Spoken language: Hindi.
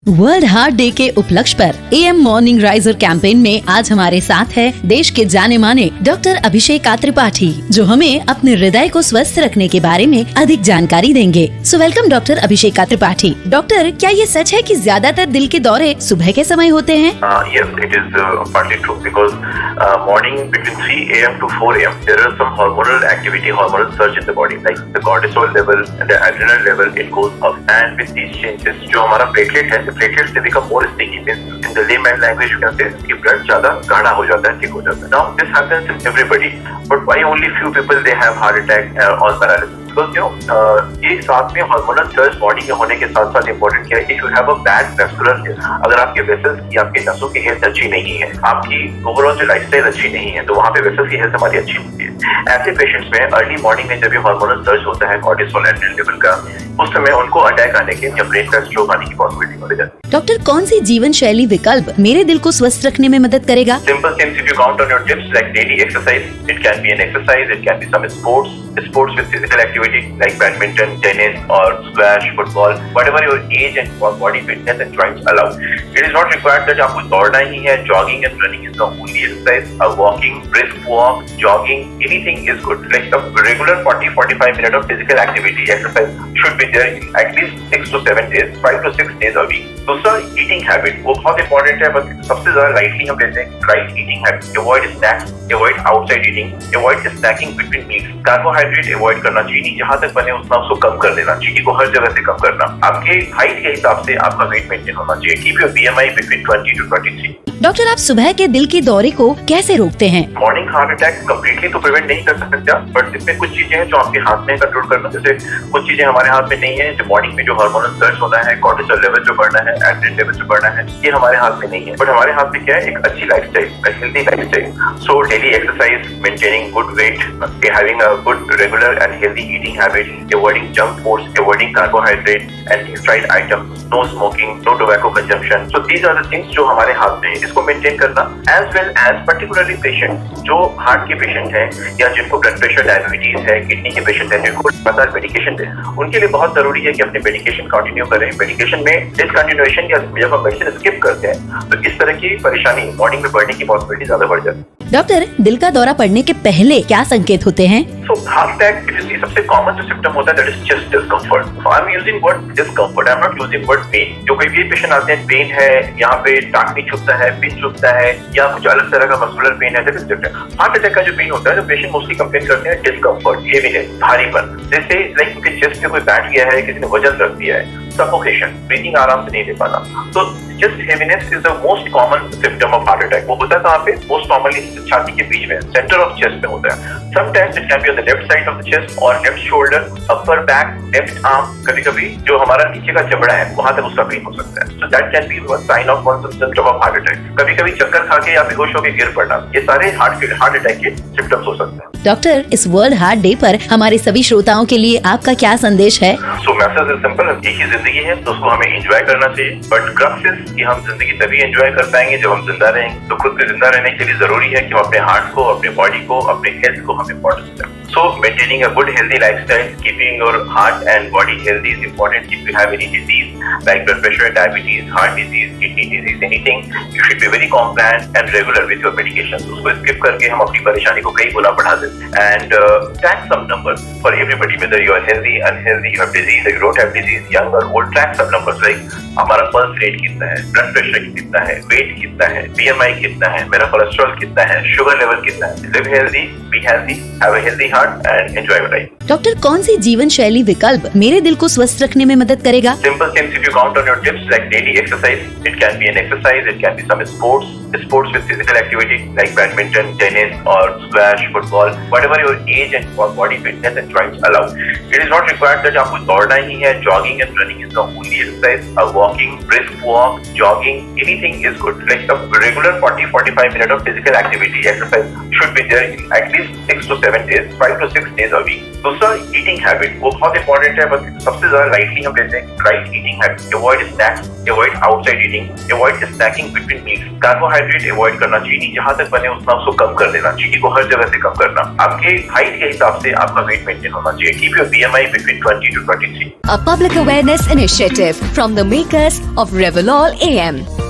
वर्ल्ड हार्ट डे के उपलक्ष्य पर AM मॉर्निंग राइजर कैंपेन में आज हमारे साथ है देश के जाने माने डॉक्टर अभिषेक त्रिपाठी, जो हमें अपने हृदय को स्वस्थ रखने के बारे में अधिक जानकारी देंगे। सो वेलकम डॉक्टर अभिषेक त्रिपाठी। डॉक्टर, क्या ये सच है कि ज्यादातर दिल के दौरे सुबह के समय होते हैं? Yes, it is partly true because morning between 3 a.m. to 4 a.m. there are some hormonal activity, hormonal surge in the body, like the cortisol level and the adrenal level, it goes up, and with these changes जो हमारा platelet है, the platelets they become more sticky. In the layman language you can say कि blood ज़्यादा गाढ़ा हो जाता है, thick हो जाता है. Now this happens in everybody, but why only few people they have heart attack or paralysis? Because ये साथ में हार्मोनल सर्ज बॉडी के होने के साथ साथ इम्पोर्टेंट क्या है, if you have a bad vascular health, अगर आपके वेसल्स की, आपके नसों की हेल्थ अच्छी नहीं है, आपकी ओवरऑल जो लाइफस्टाइल अच्छी नहीं है, तो वहाँ पे वेसल्स की हेल्थ हमारी अच्छी होती है। ऐसे पेशेंट्स में अर्ली मॉर्निंग में जब ये हार्मोनल सर्ज होता है कॉर्टिसोल एड्रेनल लेवल का, उस समय उनको अटैक आने के या ब्रेन का स्ट्रोक आने की पॉसिबिलिटी हो जाती है। डॉक्टर, कौन सी जीवन शैली विकल्प मेरे दिल को स्वस्थ रखने में मदद करेगा? Simple things, if you count on your tips like daily exercise, it can be an exercise, it can be some sports with physical activity like badminton, tennis or squash, football, whatever your age and body fitness and joints allow. It is not required that आपको दौड़ना ही है, jogging and running is the only exercise. Walking, brisk walk, jogging, anything is good. Like a regular 40-45 minutes of physical activity, exercise should be there at least 6 to 7 days, 5 to 6 days a week. दूसरा eating habit, वो बहुत important है, बट सबसे ज्यादा lightly हम लेते हैं right eating habit. Avoid snacks, avoid outside eating, avoid snacking between meals. Carbohydrate avoid करना, चीनी जहाँ तक बने उतना उसको कम कर देना, चीनी को हर जगह से कम करना। आपके हाइट के हिसाब से आपका वेट मेंटेन होना चाहिए। Keep your BMI between 20 to 23. Doctor, आप सुबह के दिल के दौरे को कैसे रोकते हैं? मॉर्निंग हार्ट अटैक कम्प्लीटली तो प्रिवेंट नहीं कर सकते, बट इसमें कुछ चीजें हैं जो आपके हाथ में कंट्रोल करना। जैसे कुछ चीजें हमारे हाथ में नहीं है, जो मॉर्निंग में जो हार्मोनल सर्ज होना है, कॉर्टिसोल लेवल जो बढ़ना है, एड्रेनल लेवल जो बढ़ना है, ये हमारे हाथ में नहीं है। बट हमारे हाथ में क्या है, एक अच्छी lifestyle, healthy lifestyle. So daily exercise, maintaining good weight, having a good regular and healthy eating habit, avoiding junk foods, avoiding carbohydrate and deep fried items, no smoking, no tobacco consumption. So these are the things जो हमारे हाथ में है, इसको मेंटेन करना। As well as particularly patient जो हार्ट के पेशेंट हैं या जिनको ब्लड प्रेशर, डायबिटीज है, किडनी के पेशेंट हैं, जिनको लगातार मेडिकेशन दें, उनके लिए बहुत जरूरी है कि अपने मेडिकेशन कंटिन्यू करें। मेडिकेशन में डिसकंटिन्यूएशन या जब हम मेडिसिन स्किप करते हैं तो इस तरह की परेशानी मॉर्निंग में बढ़ने की पॉसिबिलिटी ज्यादा बढ़ जाती है। डॉक्टर, दिल का दौरा पड़ने के पहले क्या संकेत होते हैं? हार्ट अटैक सबसे कॉमन जो सिम्टम होता है that is chest discomfort. I am using word discomfort, I am not using word pain. जो कई भी पेशेंट आते हैं, पेन है, यहाँ पे टांग चुभता है, पिन चुभता है, या कुछ अलग तरह का मस्कुलर पेन है, that is different. Heart attack का जो पेन होता है, जो पेशेंट मोस्टली कंप्लेन करते हैं डिस्कम्फर्ट, हेवीनेस, भारीपन, जैसे लाइक उनके चेस्ट पे कोई बैठ गया है, किसी ने वजन रख दिया है, सफोकेशन, ब्रीथिंग आराम से नहीं ले पाना। तो chest heaviness is the most common symptom of heart attack. वो होता है कहाँ पे? मोस्ट कॉमनली छाती के बीच में, सेंटर ऑफ चेस्ट में होता है। Sometimes it can be on the left side of the chest और left shoulder, upper back, left arm, कभी-कभी जो हमारा नीचे का जबड़ा है वहां तक उसका पेन हो सकता है। So that can be one sine of one symptom of heart attack. कभी-कभी चक्कर खा के या बेहोश होकर गिर पड़ना, ये सारे हार्ट अटैक के सिम्टम्स हो सकते हैं। डॉक्टर, इस वर्ल्ड हार्ट डे पर हमारे सभी श्रोताओं के लिए आपका क्या संदेश है? सो मैसेज इज सिंपल, एक ही जिंदगी है तो उसको हमें एंजॉय करना चाहिए, बट क्रक्स इज कि हम जिंदगी तभी एंजॉय कर पाएंगे जब हम जिंदा रहेंगे। तो खुद के जिंदा रहने के लिए जरूरी है कि हम अपने हार्ट को, अपने बॉडी को, अपने हेल्थ को हम इम्पोर्टेंस दें। So maintaining a good healthy lifestyle, keeping your heart and body healthy is important. If you have any disease like blood pressure, diabetes, heart disease, kidney disease, anything, you should be very compliant and regular with your medications. उसको skip करके हम अपनी परेशानी को कई गुना बढ़ा देते हैं। And track some numbers for everybody, whether you are healthy, unhealthy, you have disease, or you don't have disease, young or old. Track some numbers like हमारा pulse rate कितना है, blood pressure कितना है, weight कितना है, BMI कितना है, मेरा cholesterol कितना है, sugar level कितना है। Live healthy, be healthy, have a healthy heart and enjoy your life. Doctor, कौन सी जीवन शैली विकल्प मेरे दिल को स्वस्थ रखने में मदद करेगा? Simple things, if you count on your tips like daily exercise, it can be an exercise, it can be some sports with physical activity like badminton, tennis or squash, football, whatever your age and body fitness and joints allow. It is not required that आपको दौड़ना ही है, jogging and running is the only exercise. Walking, brisk walk, jogging, anything is good. Like a regular 40-45 minutes of physical activity, exercise should be there at least 6 to 7 days, 5 to 6 days a week. दूसरा ईटिंग हैबिट, वो बहुत इंपॉर्टेंट है, बस सबसे ज्यादा लाइटली हम लेते हैं। Right eating habit, avoid snacks, avoid outside eating, avoid snacking between meals. Carbohydrate avoid करना, चीनी जहां तक बने उतना उसको कम कर देना, चीनी को हर जगह से कम करना। आपके हाइट के हिसाब से आपका वेट मेंटेन होना चाहिए। Keep your BMI between 20 to 23। A public awareness initiative from the makers of Revolol AM.